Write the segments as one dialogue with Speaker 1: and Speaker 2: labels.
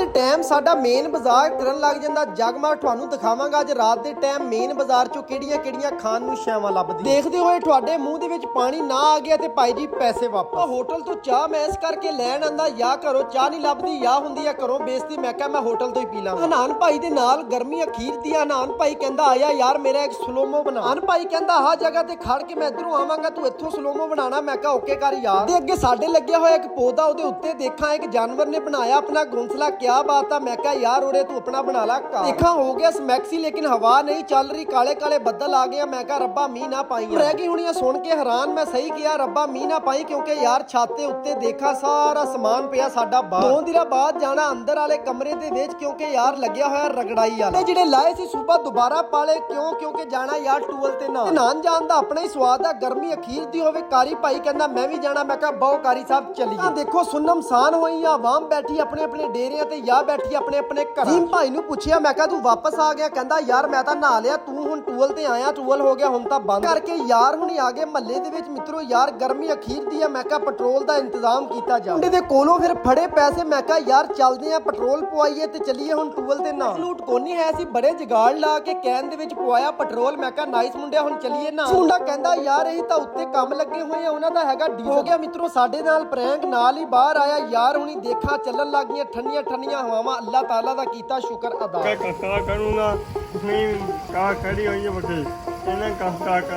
Speaker 1: ਦੇ ਟਾਈਮ ਸਾਡਾ ਮੇਨ ਬਾਜ਼ਾਰ ਕਰਨ ਲੱਗ ਜਾਂਦਾ ਜਗਮਗ। ਤੁਹਾਨੂੰ ਦਿਖਾਵਾਂਗਾ ਅੱਜ ਰਾਤ ਦੇ ਟਾਈਮ ਮੇਨ ਬਾਜ਼ਾਰ ਚੋਂ ਕਿਹੜੀਆਂ ਖਾਣ ਨੂੰ ਸ਼ੈਵਾਂ ਲੱਭਦੀ। ਦੇਖਦੇ ਹੋਏ ਤੁਹਾਡੇ ਮੂੰਹ ਦੇ ਵਿੱਚ ਪਾਣੀ ਨਾ ਆ ਗਿਆ ਤੇ ਭਾਈ ਜੀ ਪੈਸੇ ਵਾਪਸ। ਹੋਟਲ ਤੋਂ ਚਾਹ ਮੈਂ ਇਸ ਕਰਕੇ ਲੈਣ ਆਂਦਾ, ਜਾਂ ਘਰੋਂ ਚਾਹ ਨਹੀਂ ਲੱਭਦੀ ਜਾਂ ਹੁੰਦੀ ਆ ਘਰੋਂ ਬੇਇੱਜ਼ਤੀ। ਮੈਂ ਕਿਹਾ ਮੈਂ ਹੋਟਲ ਤੋਂ ਹੀ ਪੀ ਲਾਂਗਾ। ਹਨਾਨ ਭਾਈ ਦੇ ਨਾਲ ਗਰਮੀ ਅਖੀਰ ਦੀ। ਹਨਾਨ ਭਾਈ ਕਹਿੰਦਾ ਆਇਆ ਯਾਰ ਮੇਰਾ ਇੱਕ ਸਲੋਮੋ ਬਣਾ। ਹਨਾਨ ਭਾਈ ਕਹਿੰਦਾ ਆਹ ਜਗ੍ਹਾ ਤੇ ਖੜ ਕੇ ਮੈਂ ਇਧਰੋਂ ਆਵਾਂਗਾ, ਤੂੰ ਇੱਥੋਂ ਸਲੋਮੋ ਬਣਾਣਾ। ਮੈਂ ਕਿਹਾ ਓਕੇ ਕਰ ਯਾਰ। ਤੇ ਅੱਗੇ ਸਾਡੇ ਲੱਗਿਆ ਹੋਇਆ ਇੱਕ ਪੌਦਾ, ਉਹਦੇ ਉੱਤੇ ਦੇਖਾਂ ਇੱਕ ਜਾਨਵਰ ਨੇ ਬਣਾਇਆ ਆਪਣਾ ਘੋਂਸਲਾ। ਕਿਆ ਬਾਤ ਆ। ਮੈਂ ਕਿਹਾ ਯਾਰ ਉਰੇ ਤੂੰ ਆਪਣਾ ਬਣਾ ਲਾ। ਦੇਖਾਂ ਹੋ ਗਿਆ ਸਮੈਕਸੀ, ਲੇਕਿਨ ਹਵਾ ਨਹੀਂ ਚੱਲ ਰਹੀ, ਕਾਲੇ ਕਾਲੇ ਬੱਦਲ ਆ ਗਏ। ਮੈਂ ਕਿਹਾ ਰੱਬਾ ਮੀਂਹ ਨਾ ਪਾਈ। ਰਹਿ ਗਈ ਹੁਣੀਆਂ ਸੁਣ ਕੇ ਹੈਰਾਨ। ਮੈਂ ਸਹੀ ਕਿਹਾ ਰੱਬਾ ਮੀਂਹ ਨਾ ਪਾਈ, ਕਿਉਂਕਿ ਯਾਰ ਛੱਤ ਦੇ ਉੱਤੇ ਦੇਖਾਂ ਸਾਰਾ ਸਮਾਨ ਪਿਆ ਸਾਡਾ ਬਾਹਰ। 2 ਦਿਨਾਂ ਬਾਅਦ ਜਾਣਾ ਅੰਦਰ ਵਾਲੇ ਕਮਰੇ ਦੇ ਵਿੱਚ, ਕਿਉਂਕਿ ਯਾਰ ਲੱਗਿਆ ਹੋਇਆ ਰਗੜਾਈ ਵਾਲਾ। ਜਿਹੜੇ ਲਾਏ ਸੀ ਸੂਬਾ ਦੁਬਾਰਾ ਪਾਲੇ ਕਿਉਂਕਿ ਜਾਣਾ ਯਾਰ ਟੂਲ ਤੇ ਨਾਨ ਜਾਣ ਦਾ ਆਪਣਾ ਹੀ ਸਵਾਦ ਆ। ਗਰਮੀ ਅਖੀਰ ਦੀ ਹੋਵੇ। ਕਾਰੀ ਭਾਈ ਕਹਿੰਦਾ ਮੈਂ ਵੀ ਜਾਣਾ। ਮੈਂ ਕਿਹਾ ਬਹੁ ਕਾਰੀ ਸਾਹਿਬ ਚਲੀਏ। ਦੇਖੋ ਸੁੰਨਮਸਾਨ ਹੋਈ ਆ, ਆਵਾਮ ਬੈਠੀ ਆਪਣੇ ਡੇਰਿਆਂ ਤੇ ਜਾਂ ਬੈਠੀ ਆਪਣੇ ਘਰਾਂ। ਜੀਮ ਭਾਈ ਨੂੰ ਪੁੱਛਿਆ ਮੈਂ ਕਿਹਾ ਤੂੰ ਵਾਪਸ ਆ ਗਿਆ? ਕਹਿੰਦਾ ਯਾਰ ਮੈਂ ਤਾਂ ਨਹਾ ਲਿਆ, ਤੂੰ ਹੁਣ ਟੂਲ ਤੇ ਆਇਆ, ਟੂਲ ਹੋ ਗਿਆ ਹੁਣ ਤਾਂ ਬੰਦ ਕਰਕੇ। ਯਾਰ ਹੁਣੀ ਆ ਗਏ ਮਹੱਲੇ ਦੇ ਵਿੱਚ ਮਿੱਤਰੋ। ਯਾਰ ਗਰਮੀ ਅਖੀਰ ਦੀ ਆ। ਮੈਂ ਕਿਹਾ ਪੈਟਰੋਲ ਦਾ ਇੰਤਜ਼ਾਮ ਕੀਤਾ ਜਾ। ਮੁੰਡੇ ਦੇ ਕੋਲੋਂ ਫਿਰ ਫੜੇ ਪੈਸੇ। ਮੈਂ ਕਿਹਾ ਯਾਰ ਚੱਲਦੇ ਆ ਪੈਟਰੋਲ ਪਵਾਈਏ ਤੇ ਚੱਲੀਏ ਹੁਣ ਟੂਲ ਤੇ ਨਾ। ਲੂਟ ਕੋਨੀ ਹੈ ਸੀ, ਬੜੇ ਜਗਾੜ ਲਾ ਕੇ ਕੈਨ ਦੇ ਵਿੱਚ ਪਵਾਇਆ ਪੈਟਰੋਲ। ਮੈਂ ਕਿਹਾ ਨਾਈਸ ਮੁੰਡਿਆ ਹੁਣ ਚੱਲੀਏ ਨਾ। ਮੁੰਡਾ ਕਹਿੰਦਾ ਯਾਰ ਇਹ ਤਾਂ ਉੱਤੇ ਕੰਮ ਲੱਗੇ ਹੋਏ ਆ, ਉਹਨਾਂ ਦਾ ਹੈਗਾ ਡੀਜ਼ਲ। ਹੋ ਗਿਆ ਮਿੱਤਰੋ ਸਾਡੇ ਨਾਲ ਪ੍ਰੈਂਕ, ਨਾਲ ਹੀ ਬਾਹਰ ਆਇਆ। ਯਾਰ ਹੁਣੀ ਦੇਖਾ ਚੱਲਣ ਲੱਗ ਗਈਆਂ ਠੰਡੀਆਂ ਹਵਾਵਾਂ। ਅੱਲਾਹ ਤਾਲਾ ਦਾ ਕੀਤਾ ਸ਼ੁਕਰ ਅਦਾ।
Speaker 2: ਕਰੂੰਗਾ ਨਹੀਂ ਕਾ ਖੜੀ ਹੋਈ ਹੈ ਵੱਡੀ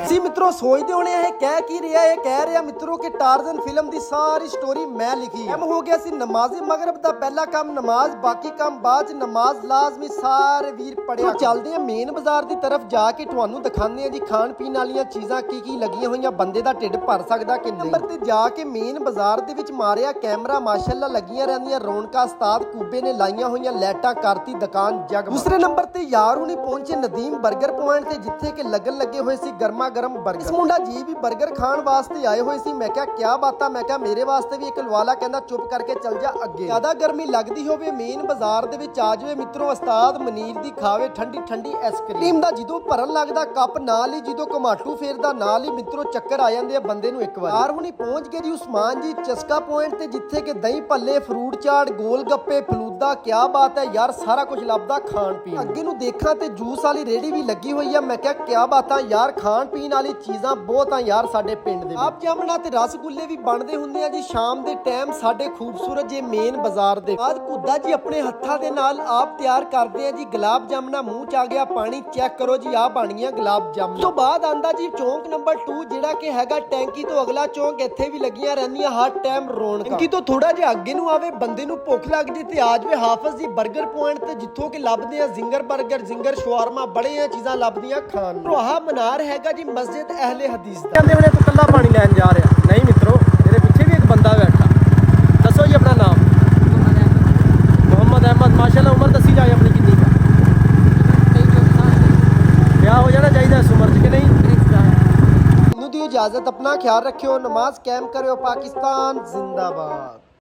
Speaker 1: ਸੀ ਮਿੱਤਰੋ ਸੋਚਦੇ ਹੋਣੇ ਇਹ ਕਹਿ ਕੀ ਰਿਹਾ। ਇਹ ਕਹਿ ਰਿਹਾ ਮਿੱਤਰੋ ਕਿ ਟਾਰਜ਼ਨ ਫਿਲਮ ਦੀ ਸਾਰੀ ਸਟੋਰੀ ਮੈਂ ਲਿਖੀ ਹੈ। ਹੋ ਗਿਆ ਸੀ ਨਮਾਜ਼ੇ ਮਗਰਬ ਦਾ ਪਹਿਲਾ ਕੰਮ ਨਮਾਜ਼, ਬਾਕੀ ਕੰਮ ਬਾਅਦ ਚ। ਨਮਾਜ਼ ਲਾਜ਼ਮੀ ਸਾਰੇ ਵੀਰ ਪੜਿਆ। ਚੱਲਦੇ ਆ ਮੇਨ ਬਾਜ਼ਾਰ ਦੀ ਤਰਫ ਜਾ ਕੇ ਤੁਹਾਨੂੰ ਦਿਖਾਉਂਦੇ ਆ ਜੀ ਖਾਣ ਪੀਣ ਵਾਲੀਆਂ ਚੀਜ਼ਾਂ ਕੀ ਲੱਗੀਆਂ ਹੋਈਆਂ, ਬੰਦੇ ਦਾ ਢਿੱਡ ਭਰ ਸਕਦਾ ਕਿ ਨਹੀਂ। ਨੰਬਰ ਤੇ ਜਾ ਕੇ ਮੇਨ ਬਾਜ਼ਾਰ ਦੇ ਵਿੱਚ ਮਾਰਿਆ ਕੈਮਰਾ, ਮਾਸ਼ਾਅੱਲਾ ਲੱਗੀਆਂ ਰਹਿੰਦੀਆਂ ਰੌਣਕਾਂ। ਉਸਤਾਦ ਕੂਬੇ ਨੇ ਲਾਈਆਂ ਹੋਈਆਂ ਲਾਈਟਾਂ, ਕਰਤੀ ਦੁਕਾਨ ਜਗ। ਦੂਸਰੇ ਨੰਬਰ ਤੇ ਯਾਰ ਹੁਣੀ ਪਹੁੰਚੇ ਨਦੀਮ 버ਗਰ ਪੁਆਇੰਟ ਤੇ, ਜਿੱਥੇ ਕਿ ਲੱਗਣ ਲੱਗੇ ਹੋਏ ਸੀ ਗਰਮਾ ਗਰਮ 버ਗਰ। ਇਸ ਮੁੰਡਾ ਜੀ ਵੀ 버ਗਰ ਖਾਣ ਵਾਸਤੇ ਆਏ ਹੋਏ ਸੀ। ਮੈਂ ਕਿਹਾ ਕਿਆ ਬਾਤਾਂ। ਮੈਂ ਕਿਹਾ ਮੇਰੇ ਵਾਸਤੇ ਵੀ ਇੱਕ ਲਵਾ ਲਾ। ਕਹਿੰਦਾ ਚੁੱਪ ਕਰਕੇ ਚੱਲ ਜਾ ਅੱਗੇ। ਜ਼ਿਆਦਾ ਗਰਮੀ ਲੱਗਦੀ ਹੋਵੇ ਮੇਨ ਬਾਜ਼ਾਰ ਦੇ ਵਿੱਚ ਆ ਜਾਵੇ ਮਿੱਤਰੋ, ਉਸਤਾਦ ਮਨੀਰ ਦੀ ਖਾਵੇ ਠੰਡੀ ਆਈਸਕ੍ਰੀਮ ਦਾ। ਜਦੋਂ ਭਰਨ ਲੱਗਦਾ ਕੱਪ ਨਾਲ ਹੀ, ਜਦੋਂ ਕਮਾਟੂ ਫੇਰਦਾ ਨਾਲ ਹੀ ਮਿੱਤਰੋ ਚੱਕਰ ਆ ਜਾਂਦੇ ਆ ਬੰਦੇ ਨੂੰ ਇੱਕ ਵਾਰ। ਯਾਰ ਹੁਣੀ ਪਹੁੰਚ ਗਏ ਜੀ ਉਸਮਾਨ ਜੀ ਚਸਕਾ ਪੁਆਇੰਟ ਤੇ, ਜਿੱਥੇ ਕਿ ਦਹੀਂ ਭੱਲੇ, ਫਰੂਟ ਚਾਟ, ਗੋਲ ਗੱਪੇ, ਫਲੂਦਾ। ਕਿਆ ਬਾਤ ਹੈ ਯਾਰ, ਸਾਰਾ ਕੁਝ ਲੱਭਦਾ ਖਾਣ ਪੀਣ। ਅੱਗੇ ਨੂੰ ਦੇਖਾਂ ਤੇ ਜੂਸ ਵਾਲੀ ਰੇੜੀ ਵੀ ਲੱਗੀ ਹੋਈ ਆ। ਮੈਂ ਕਿਹਾ ਕਿਆ ਬਾਤਾਂ ਯਾਰ, ਖਾਣ ਪੀਣ ਵਾਲੀ ਚੀਜ਼ਾਂ ਬਹੁਤ ਆ ਯਾਰ ਸਾਡੇ ਪਿੰਡ ਦੇ। ਆਪ ਜਾਮਣਾ ਤੇ ਰਸਗੁੱਲੇ ਵੀ ਬਣਦੇ ਹੁੰਦੇ ਆ ਜੀ ਸ਼ਾਮ ਦੇ ਟਾਈਮ ਸਾਡੇ ਖੂਬਸੂਰਤ ਜੇ ਮੇਨ ਬਾਜ਼ਾਰ ਦੇ। ਬਾਅਦ ਕੁੱਦਾ ਜੀ ਆਪਣੇ ਹੱਥਾਂ ਦੇ ਨਾਲ ਆਪ ਤਿਆਰ ਕਰਦੇ ਆ ਜੀ ਗੁਲਾਬ ਜਾਮਣਾ। ਮੂੰਹ ਚ ਆ ਗਿਆ ਪਾਣੀ, ਚੈੱਕ ਕਰੋ ਜੀ ਆ ਬਣ ਗਈਆਂ ਗੁਲਾਬ ਜਾਮਣਾ। ਤੋਂ ਬਾਅਦ ਆਂਦਾ ਜੀ ਚੌਂਕ ਨੰਬਰ 2, ਜਿਹੜਾ ਕਿ ਹੈਗਾ ਟੈਂਕੀ ਤੋਂ ਅਗਲਾ ਚੌਂਕ। ਇੱਥੇ ਵੀ ਲੱਗੀਆਂ ਰਹਿੰਦੀਆਂ ਹਰ ਟਾਈਮ ਰੌਣਕਾਂ। ਟੈਂਕੀ ਤੋਂ ਥੋੜਾ ਜਿਹਾ ਅੱਗੇ ਨੂੰ ਆਵੇ, ਬੰਦੇ ਨੂੰ ਭੁੱਖ ਲੱਗਦੀ ਤੇ ਆ ਜਾਵੇ ਹਾਫਿਜ਼ ਜੀ 버ਗਰ ਪੁਆਇੰਟ ਤੇ, ਜਿੱਥੋਂ ਕਿ ਲੱਭਦੇ ਆ ਜ਼ਿੰਗਰ 버ਗਰ, ਜ਼ਿੰਗਰ ਸ਼ਵਾਰਮਾ, ਬੜੀਆਂ ਚੀਜ਼ਾਂ ਲੱਭਦੀਆਂ ਖਾਣ ਨੂੰ। ਆਹ ਮਨਾਰ ਹੈਗਾ ਜੀ ਮਸਜਿਦ ਅਹਿਲੇ ਹਦੀਸ ਦਾ। ਕਹਿੰਦੇ ਹੁਣੇ ਤੂੰ ਕੱਲਾ ਪਾਣੀ ਲੈਣ ਜਾ ਰਿਹਾ? ਨਹੀਂ ਮਿੱਤਰੋ, ਮੇਰੇ ਪਿੱਛੇ ਵੀ ਇੱਕ ਬੰਦਾ ਬੈਠਾ। ਦੱਸੋ ਜੀ ਆਪਣਾ ਨਾਮ? ਮੁਹੰਮਦ ਅਹਿਮਦ। ਮਾਸ਼ਾਅੱਲਾ ਉਮਰ ਦੱਸੀ ਜਾਏ ਆਪਣੀ ਕਿੰਨੀ ਹੈ? ਵਿਆਹ ਹੋ ਜਾਣਾ ਚਾਹੀਦਾ ਇਸ ਉਮਰ 'ਚ ਕਿ ਨਹੀਂ? ਮੈਨੂੰ ਦਿਓ ਇਜਾਜ਼ਤ, ਆਪਣਾ ਖਿਆਲ ਰੱਖਿਓ, ਨਮਾਜ਼ ਕਾਇਮ ਕਰਿਓ। ਪਾਕਿਸਤਾਨ ਜ਼ਿੰਦਾਬਾਦ।